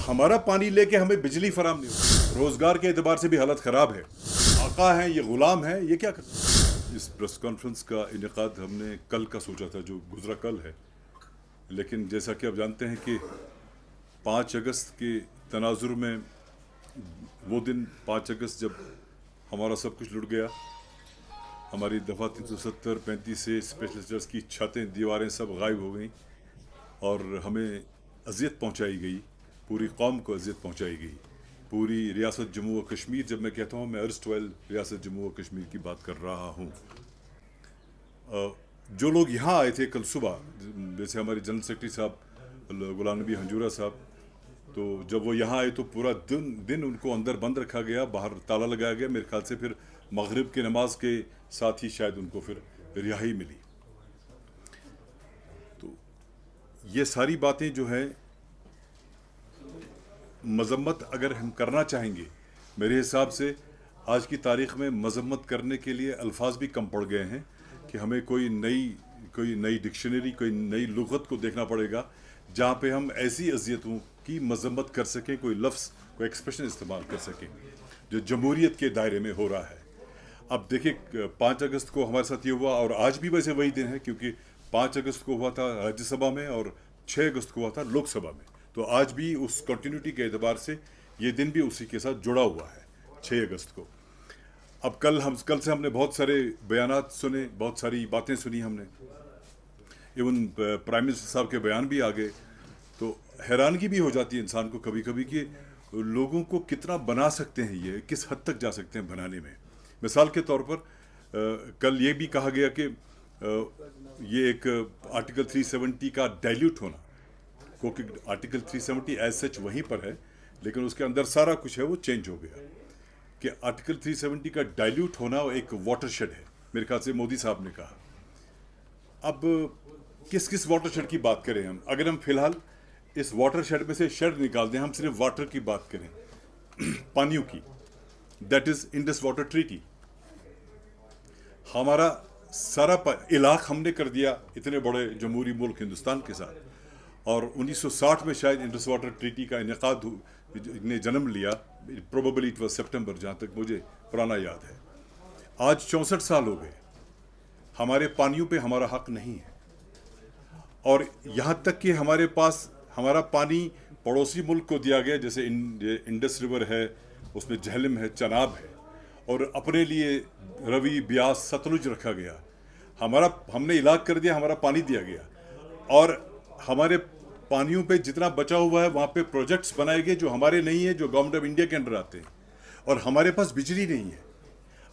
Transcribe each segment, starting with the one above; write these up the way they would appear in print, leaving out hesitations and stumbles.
हमारा पानी लेके हमें बिजली फराम नहीं होती, रोजगार के एतबार से भी हालत खराब है। आका हैं ये गुलाम है, ये क्या करते हैं। इस प्रेस कॉन्फ्रेंस का इनेकाद हमने कल का सोचा था, जो गुजरा कल है, लेकिन जैसा कि आप जानते हैं कि 5 अगस्त के तनाजुर में, वो दिन 5 अगस्त जब हमारा सब कुछ लुट गया, हमारी दफ़ा 370 35 से स्पेशल जज की छतें दीवारें सब गायब हो गई और हमें अजियत पहुंचाई गई, पूरी कौम को अजियत पहुंचाई गई, पूरी रियासत जम्मू व कश्मीर। जब मैं कहता हूँ, मैं अर्स्टवाइल रियासत जम्मू व कश्मीर की बात कर रहा हूँ। जो लोग यहाँ आए थे कल सुबह, जैसे हमारे जनरल सेक्रेटरी साहब गुलाम नबी हंजूरा साहब, तो जब वो यहाँ आए तो पूरा दिन उनको अंदर बंद रखा गया, बाहर ताला लगाया गया। मेरे ख्याल से फिर मगरिब की नमाज के साथ ही शायद उनको फिर रिहाई मिली। तो ये सारी बातें जो है, मजम्मत अगर हम करना चाहेंगे, मेरे हिसाब से आज की तारीख़ में मजम्मत करने के लिए अल्फाज भी कम पड़ गए हैं कि हमें कोई नई डिक्शनरी, कोई नई लुग़त को देखना पड़ेगा जहाँ पे हम ऐसी अजियतों की मजम्मत कर सकें, कोई लफ्ज़, कोई एक्सप्रेशन इस्तेमाल कर सकें जो जमहूरियत के दायरे में हो रहा है। अब देखिए, 5 अगस्त को हमारे साथ ये हुआ और आज भी वैसे वही दिन है, क्योंकि 5 अगस्त को हुआ था राज्यसभा में और 6 अगस्त को हुआ था लोकसभा में। तो आज भी उस कंटिन्यूटी के एतबार से ये दिन भी उसी के साथ जुड़ा हुआ है, 6 अगस्त को। अब कल से हमने बहुत सारे बयानात सुने, बहुत सारी बातें सुनी हमने, इवन प्राइम मिनिस्टर साहब के बयान भी आ गए। तो हैरानगी भी हो जाती है इंसान को कभी कभी कि लोगों को कितना बना सकते हैं, ये किस हद तक जा सकते हैं बनाने में। मिसाल के तौर पर कल ये भी कहा गया कि ये एक आर्टिकल 370 का डाइल्यूट होना, क्योंकि आर्टिकल 370 एज सच वहीं पर है, लेकिन उसके अंदर सारा कुछ है वो चेंज हो गया, कि आर्टिकल 370 का डाइल्यूट होना एक वाटरशेड है, मेरे ख्याल से मोदी साहब ने कहा। अब किस किस वाटरशेड की बात करें हम? अगर हम फिलहाल इस वाटरशेड में से शेड निकाल दें, हम सिर्फ वाटर की बात करें, पानियों की, that is Indus water treaty. हमारा सारा इलाक हमने कर दिया इतने बड़े जमहूरी मुल्क हिंदुस्तान के साथ, और 1960 में शायद इंडस वाटर ट्रीटी का इनेकाद ने जन्म लिया, प्रोबेबली इट वाज सितंबर, जहाँ तक मुझे पुराना याद है। आज 64 साल हो गए, हमारे पानियों पे हमारा हक नहीं है, और यहाँ तक कि हमारे पास हमारा पानी पड़ोसी मुल्क को दिया गया, जैसे इंडस रिवर है, उसमें झेलम है, चनाब है, और अपने लिए रवि, ब्यास, सतलुज रखा गया। हमने इलाक कर दिया, हमारा पानी दिया गया, और हमारे पानियों पे जितना बचा हुआ है वहाँ पे प्रोजेक्ट्स बनाए गए जो हमारे नहीं है, जो गवर्नमेंट ऑफ इंडिया के अंडर आते हैं, और हमारे पास बिजली नहीं है।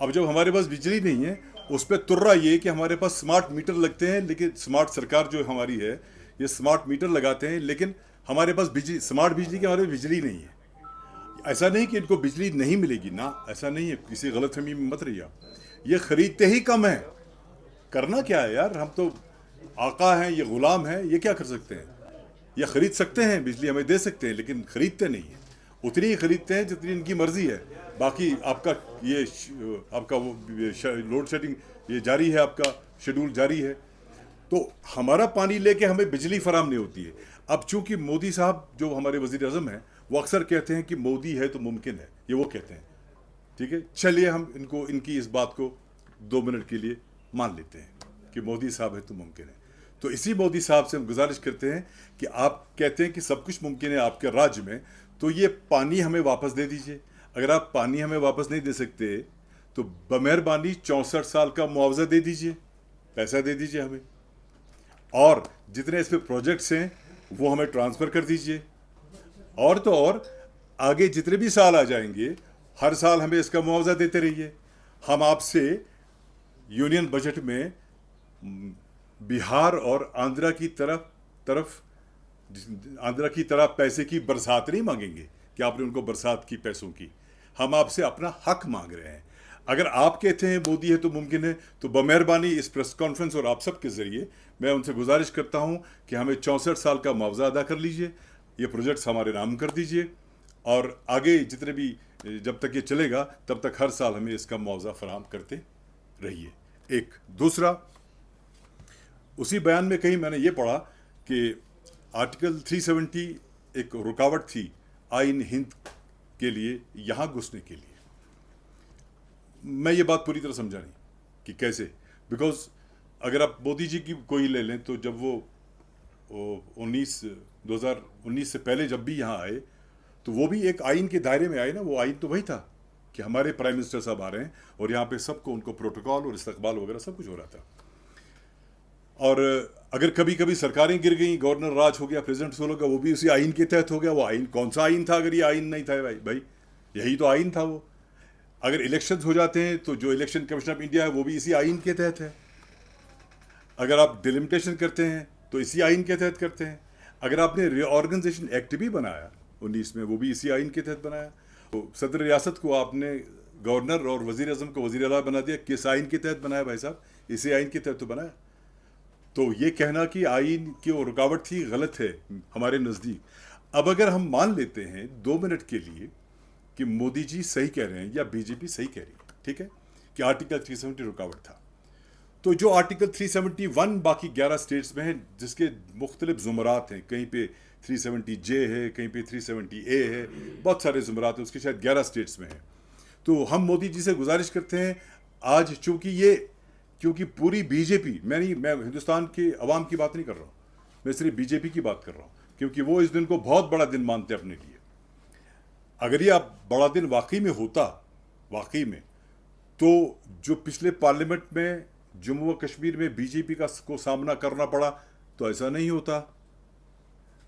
अब जब हमारे पास बिजली नहीं है, उस पर तुर्रा ये कि हमारे पास स्मार्ट मीटर लगते हैं, लेकिन स्मार्ट सरकार जो हमारी है, ये स्मार्ट मीटर लगाते हैं, लेकिन हमारे पास स्मार्ट बिजली की हमारे बिजली नहीं है। ऐसा नहीं कि इनको बिजली नहीं मिलेगी ना, ऐसा नहीं है, किसी गलतफहमी में मत रहिए। ये खरीदते ही कम है, करना क्या है यार, हम तो आका हैं, ये गुलाम हैं, ये क्या कर सकते हैं? ये खरीद सकते हैं, बिजली हमें दे सकते हैं, लेकिन खरीदते नहीं हैं। उतनी ही खरीदते हैं जितनी इनकी मर्जी है। बाकी आपका वो लोड शेडिंग ये जारी है, आपका शेड्यूल जारी है। तो हमारा पानी लेके हमें बिजली फराम नहीं होती है। अब चूंकि मोदी साहब जो हमारे वजीर आज़म हैं, वो अक्सर कहते हैं कि मोदी है तो मुमकिन है, ये वो कहते हैं, ठीक है। चलिए हम इनकी इस बात को 2 मिनट के लिए मान लेते हैं कि मोदी साहब है तो मुमकिन है। तो इसी मोदी साहब से हम गुजारिश करते हैं कि आप कहते हैं कि सब कुछ मुमकिन है आपके राज्य में, तो ये पानी हमें वापस दे दीजिए। अगर आप पानी हमें वापस नहीं दे सकते तो बमेहरबानी 64 साल का मुआवजा दे दीजिए, पैसा दे दीजिए हमें, और जितने इस पे प्रोजेक्ट्स हैं वो हमें ट्रांसफ़र कर दीजिए। और तो और आगे जितने भी साल आ जाएंगे, हर साल हमें इसका मुआवजा देते रहिए। हम आपसे यूनियन बजट में बिहार और आंध्रा की तरह पैसे की बरसात नहीं मांगेंगे कि आपने उनको बरसात की पैसों की। हम आपसे अपना हक मांग रहे हैं। अगर आप कहते हैं मोदी है तो मुमकिन है, तो बमेहरबानी इस प्रेस कॉन्फ्रेंस और आप सब के ज़रिए मैं उनसे गुजारिश करता हूं कि हमें 64 साल का मुआवजा अदा कर लीजिए, ये प्रोजेक्ट्स हमारे नाम कर दीजिए, और आगे जितने भी जब तक ये चलेगा तब तक हर साल हमें इसका मुआवजा फराहम करते रहिए। एक दूसरा, उसी बयान में कहीं मैंने ये पढ़ा कि आर्टिकल 370 एक रुकावट थी आइन हिंद के लिए यहाँ घुसने के लिए। मैं ये बात पूरी तरह समझा नहीं कि कैसे, बिकॉज अगर आप मोदी जी की कोई ले लें तो जब वो 2019 से पहले जब भी यहाँ आए तो वो भी एक आइन के दायरे में आए ना। वो आइन तो वही था कि हमारे प्राइम मिनिस्टर साहब आ रहे हैं और यहाँ पे सबको उनको प्रोटोकॉल और इस्तकबाल वगैरह सब कुछ हो रहा था। और अगर कभी कभी सरकारें गिर गई, गवर्नर राज हो गया, प्रेसिडेंट हो गया, वो भी उसी आइन के तहत हो गया। वो आइन कौन सा आइन था अगर ये आइन नहीं था भाई यही तो आइन था वो। अगर इलेक्शंस हो जाते हैं तो जो इलेक्शन कमीशन ऑफ इंडिया है वो भी इसी आइन के तहत है। अगर आप डिलिमिटेशन करते हैं तो इसी आइन के तहत करते हैं। अगर आपने रीऑर्गेनाइजेशन एक्ट भी बनाया 19 में, वो भी इसी आइन के तहत बनाया। तो सदर रियासत को आपने गवर्नर और वजीर अजम को वजीर आला बना दिया, किस आइन के तहत बनाया भाई साहब? इसी आइन के तहत तो बनाया। तो ये कहना कि आइन की वो रुकावट थी, गलत है हमारे नज़दीक। अब अगर हम मान लेते हैं 2 मिनट के लिए कि मोदी जी सही कह रहे हैं या बीजेपी सही कह रही है, ठीक है, कि आर्टिकल 370 रुकावट था, तो जो आर्टिकल 371 बाकी 11 स्टेट्स में है जिसके मुख्तलिफ ज़ुमरात हैं, कहीं पे 370J है, कहीं पे 370A है, बहुत सारे ज़ुमरात हैं, उसके शायद 11 स्टेट्स में है। तो हम मोदी जी से गुजारिश करते हैं आज, क्योंकि पूरी बीजेपी, मैं हिंदुस्तान के अवाम की बात नहीं कर रहा हूँ, मैं सिर्फ बीजेपी की बात कर रहा हूँ, क्योंकि वो इस दिन को बहुत बड़ा दिन मानते हैं अपने लिए। अगर ये आप बड़ा दिन वाकई में होता, वाकई में, तो जो पिछले पार्लियामेंट में जम्मू व कश्मीर में बीजेपी को सामना करना पड़ा तो ऐसा नहीं होता।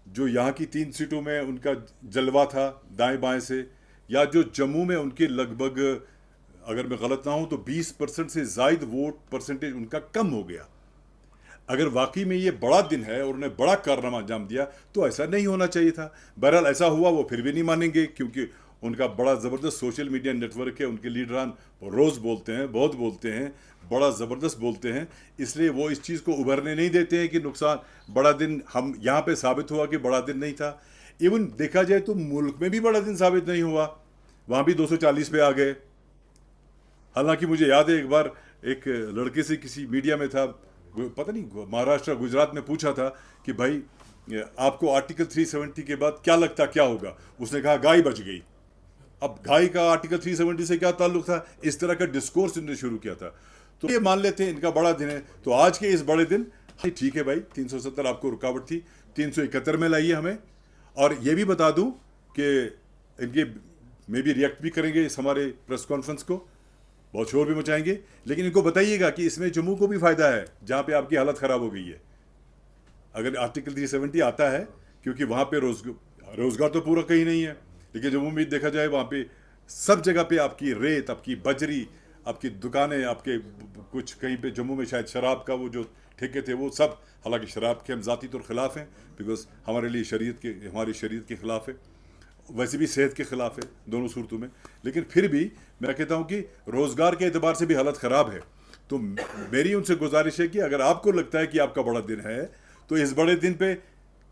जो यहाँ की 3 सीटों में उनका जलवा था दाएं बाएं से, या जो जम्मू में उनके लगभग, अगर मैं गलत ना हूं तो 20% से ज़ायद वोट परसेंटेज उनका कम हो गया। अगर वाकई में ये बड़ा दिन है और उन्हें बड़ा कारनामा अंजाम दिया तो ऐसा नहीं होना चाहिए था। बहरहाल ऐसा हुआ, वो फिर भी नहीं मानेंगे क्योंकि उनका बड़ा ज़बरदस्त सोशल मीडिया नेटवर्क है। उनके लीडरान रोज़ बोलते हैं, बहुत बोलते हैं, बड़ा ज़बरदस्त बोलते हैं, इसलिए वो इस चीज़ को उभरने नहीं देते हैं कि नुकसान बड़ा दिन हम यहाँ पे साबित हुआ कि बड़ा दिन नहीं था। इवन देखा जाए तो मुल्क में भी बड़ा दिन साबित नहीं हुआ, वहाँ भी 240 पे आ गए। हालांकि मुझे याद है एक बार एक लड़के से किसी मीडिया में था, पता नहीं महाराष्ट्र गुजरात में, पूछा था कि भाई आपको आर्टिकल 370 के बाद क्या लगता क्या होगा? उसने कहा गाय बच गई। अब गाय का आर्टिकल 370 से क्या ताल्लुक था? इस तरह का डिस्कोर्स इन्होंने शुरू किया था। तो ये मान लेते हैं इनका बड़ा दिन है, तो आज के इस बड़े दिन ठीक है भाई, 370 आपको रुकावट थी, 371 में लाइए हमें। और ये भी बता दूं कि इनके मे भी रिएक्ट भी करेंगे इस हमारे प्रेस कॉन्फ्रेंस को, बहुत शोर भी मचाएंगे, लेकिन इनको बताइएगा कि इसमें जम्मू को भी फायदा है जहां पे आपकी हालत खराब हो गई है। अगर आर्टिकल 370 आता है, क्योंकि वहां पे रोजगार तो पूरा कहीं नहीं है, लेकिन जम्मू में देखा जाए वहां पे सब जगह पे आपकी रेत, आपकी बजरी, आपकी दुकानें, आपके कुछ कहीं पे जम्मू में शायद शराब का वो जो ठेके थे वो सब, हालांकि शराब के हम ज़ाती तौर खिलाफ हैं बिकॉज हमारी शरीयत के खिलाफ है, वैसे भी सेहत के खिलाफ है दोनों सूरतों में, लेकिन फिर भी मैं कहता हूँ कि रोज़गार के एतबार से भी हालत ख़राब है। तो मेरी उनसे गुजारिश है कि अगर आपको लगता है कि आपका बड़ा दिन है तो इस बड़े दिन पे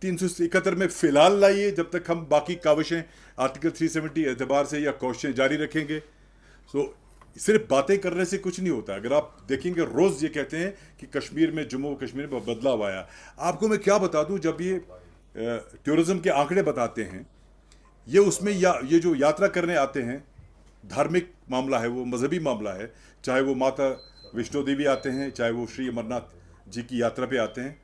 371 में फ़िलहाल लाइए, जब तक हम बाकी काविशें आर्टिकल 370 एतबार से या कोशिशें जारी रखेंगे। तो सिर्फ बातें करने से कुछ नहीं होता। अगर आप देखेंगे रोज़ ये कहते हैं कि कश्मीर में, जम्मू कश्मीर में बदलाव आया। आपको मैं क्या बता दूं, जब ये टूरिज़्म के आंकड़े बताते हैं, ये उसमें ये जो यात्रा करने आते हैं, धार्मिक मामला है, वो मजहबी मामला है, चाहे वो माता वैष्णो देवी आते हैं, चाहे वो श्री अमरनाथ जी की यात्रा पे आते हैं,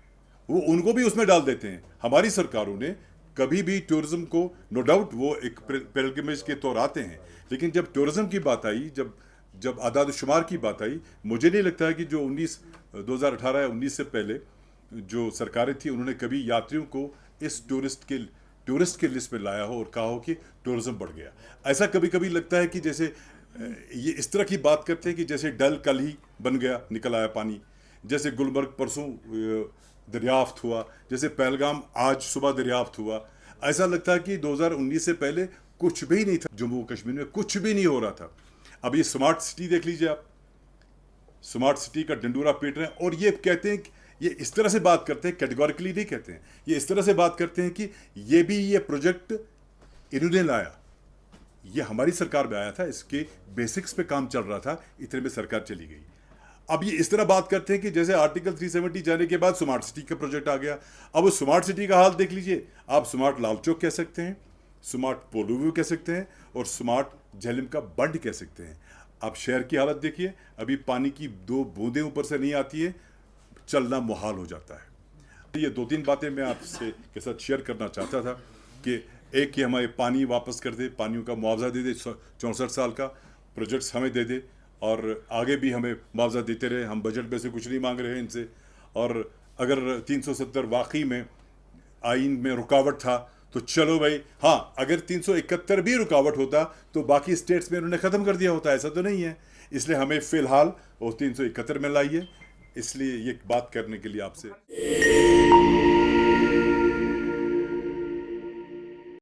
वो उनको भी उसमें डाल देते हैं। हमारी सरकारों ने कभी भी टूरिज़्म को, नो डाउट वो एक पिलग्रिमेज के तौर आते हैं, लेकिन जब टूरिज़्म की बात आई, जब आदाद शुमार की बात आई, मुझे नहीं लगता है कि जो 2018 या 19 से पहले जो सरकारें थी उन्होंने कभी यात्रियों को इस टूरिस्ट के लिस्ट में लाया हो और कहा हो कि टूरिज़्म बढ़ गया। ऐसा कभी कभी लगता है कि जैसे ये इस तरह की बात करते हैं कि जैसे डल कल ही बन गया, निकल आया पानी, जैसे गुलमर्ग परसों दरियाफ्त हुआ, जैसे पहलगाम आज सुबह दरियाफ्त हुआ। ऐसा लगता है कि 2019 से पहले कुछ भी नहीं था, जम्मू कश्मीर में कुछ भी नहीं हो रहा था। अब ये स्मार्ट सिटी देख लीजिए आप, स्मार्ट सिटी का डंडूरा पीट रहे हैं और ये कहते हैं, ये इस तरह से बात करते हैं, कैटेगोरिकली नहीं कहते हैं, ये इस तरह से बात करते हैं कि ये प्रोजेक्ट इन्होंने लाया, ये हमारी सरकार में आया था, इसके बेसिक्स पे काम चल रहा था, इतने में सरकार चली गई। अब ये इस तरह बात करते हैं कि जैसे आर्टिकल 370 जाने के बाद स्मार्ट सिटी का प्रोजेक्ट आ गया। अब उस स्मार्ट सिटी का हाल देख लीजिए, आप स्मार्ट लाल चौक कह सकते हैं, स्मार्ट पोलोव्यू कह सकते हैं और स्मार्ट झेलम का बंड कह सकते हैं। आप शहर की हालत देखिए, अभी पानी की 2 बूंदें ऊपर से नहीं आती है, चलना मुहाल हो जाता है। ये 2-3 बातें मैं आपसे के साथ शेयर करना चाहता था कि एक कि हमें पानी वापस कर दे, पानियों का मुआवजा दे दे, 64 साल का प्रोजेक्ट्स हमें दे दे और आगे भी हमें मुआवजा देते रहे। हम बजट में से कुछ नहीं मांग रहे हैं इनसे। और अगर 370 वाकई में आइन में रुकावट था तो चलो भाई, हाँ, अगर 371 भी रुकावट होता तो बाकी स्टेट्स में उन्होंने ख़त्म कर दिया होता, ऐसा तो नहीं है। इसलिए हमें फ़िलहाल वो 371 में लाइए, इसलिए ये बात करने के लिए आपसे